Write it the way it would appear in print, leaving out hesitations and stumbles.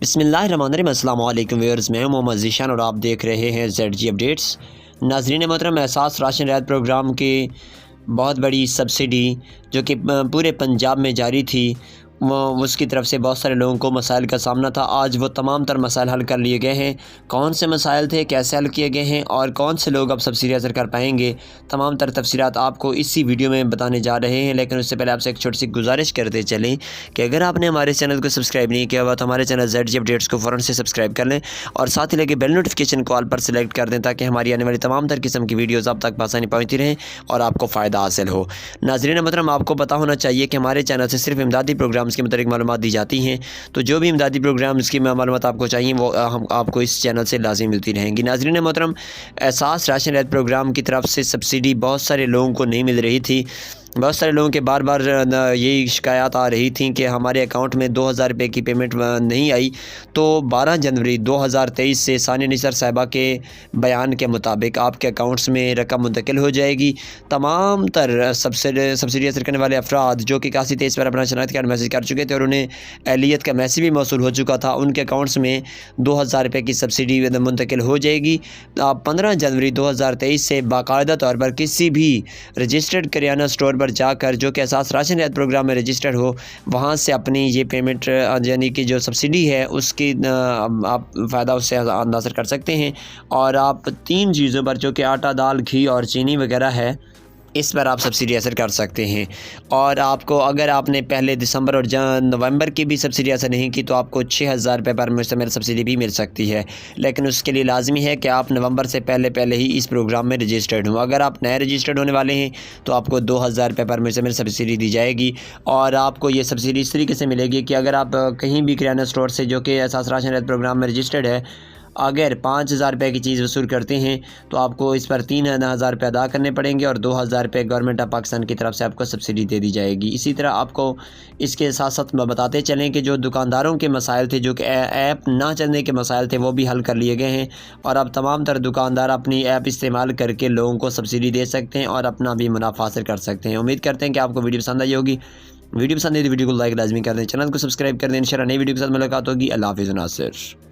بسم اللہ الرحمن الرحیم۔ السلام علیکم ویورز، میں ہوں محمد ذیشان اور آپ دیکھ رہے ہیں ZG اپڈیٹس۔ ناظرین محترم، احساس راشن رعایت پروگرام کی بہت بڑی سبسڈی جو کہ پورے پنجاب میں جاری تھی، اس کی طرف سے بہت سارے لوگوں کو مسائل کا سامنا تھا۔ آج وہ تمام تر مسائل حل کر لیے گئے ہیں۔ کون سے مسائل تھے، کیسے حل کیے گئے ہیں اور کون سے لوگ اب سبسڈی حاصل کر پائیں گے، تمام تر تفصیلات آپ کو اسی ویڈیو میں بتانے جا رہے ہیں۔ لیکن اس سے پہلے آپ سے ایک چھوٹی سی گزارش کرتے چلیں کہ اگر آپ نے ہمارے چینل کو سبسکرائب نہیں کیا ہوا تو ہمارے چینل ZG اپڈیٹس کو فوراً سے سبسکرائب کر لیں اور ساتھ ہی لگے بیل نوٹیفیکیشن کو آل پر سلیکٹ کر دیں تاکہ ہماری آنے والی تمام تر قسم کی ویڈیوز آپ تک بآسانی پہنچتی رہیں اور آپ کو فائدہ حاصل ہو۔ ناظرین محترم، آپ کو پتہ ہونا چاہیے کہ ہمارے چینل سے صرف امدادی پروگرامز کے متعلق معلومات دی جاتی ہیں، تو جو بھی امدادی پروگرامز کی معلومات آپ کو چاہیے وہ ہم آپ کو اس چینل سے لازمی ملتی رہیں گی۔ ناظرین محترم، احساس راشن رعایت پروگرام کی طرف سے سبسڈی بہت سارے لوگوں کو نہیں مل رہی تھی۔ بہت سارے لوگوں کے بار بار یہی شکایات آ رہی تھیں کہ ہمارے اکاؤنٹ میں 2000 روپے کی پیمنٹ نہیں آئی۔ تو 12 جنوری 2023 سے ثانیہ نثار صاحبہ کے بیان کے مطابق آپ کے اکاؤنٹس میں رقم منتقل ہو جائے گی۔ تمام تر سبسڈی حاصل کرنے والے افراد جو کہ 8123 پر اپنا شناختی کارڈ میسج کر چکے تھے اور انہیں اہلیت کا میسج بھی موصول ہو چکا تھا، ان کے اکاؤنٹس میں 2000 روپے کی سبسڈی منتقل ہو جائے گی۔ آپ 15 جنوری 2023 سے باقاعدہ طور پر کسی بھی رجسٹرڈ کریانہ سٹور پر جا کر جو کہ احساس راشن رعایت پروگرام میں رجسٹرڈ ہو، وہاں سے اپنی یہ پیمنٹ یعنی کہ جو سبسڈی ہے اس کی آپ فائدہ اس سے حاصل کر سکتے ہیں۔ اور آپ 3 چیزوں پر جو کہ آٹا، دال، گھی اور چینی وغیرہ ہے، اس پر آپ سبسڈی حاصل کر سکتے ہیں۔ اور آپ کو اگر آپ نے پہلے دسمبر اور نومبر کی بھی سبسڈی حاصل نہیں کی تو آپ کو 6000 روپے پر مشتمل سبسڈی بھی مل سکتی ہے، لیکن اس کے لیے لازمی ہے کہ آپ نومبر سے پہلے ہی اس پروگرام میں رجسٹرڈ ہوں۔ اگر آپ نئے رجسٹرڈ ہونے والے ہیں تو آپ کو 2000 روپے پر مشتمل سبسڈی دی جائے گی۔ اور آپ کو یہ سبسڈی اس طریقے سے ملے گی کہ اگر آپ کہیں بھی کریانہ اسٹور سے جو کہ احساس راشن رعایت پروگرام میں رجسٹرڈ ہے، اگر 5000 روپے کی چیز وصول کرتے ہیں تو آپ کو اس پر 3000 روپے ادا کرنے پڑیں گے اور 2000 روپے گورنمنٹ آف پاکستان کی طرف سے آپ کو سبسڈی دے دی جائے گی۔ اسی طرح آپ کو اس کے ساتھ ساتھ بتاتے چلیں کہ جو دکانداروں کے مسائل تھے، جو کہ ایپ نہ چلنے کے مسائل تھے، وہ بھی حل کر لیے گئے ہیں اور اب تمام تر دکاندار اپنی ایپ استعمال کر کے لوگوں کو سبسڈی دے سکتے ہیں اور اپنا بھی منافع حاصل کر سکتے ہیں۔ امید کرتے ہیں کہ آپ کو ویڈیو پسند آئی ہوگی۔ ویڈیو پسند آئی تو ویڈیو کو لائک لازمی کر دیں، چینل کو سبسکرائب کر دیں۔ انشاءاللہ نئی ویڈیو کے ساتھ ملاقات ہوگی۔ اللہ حافظ ناصر۔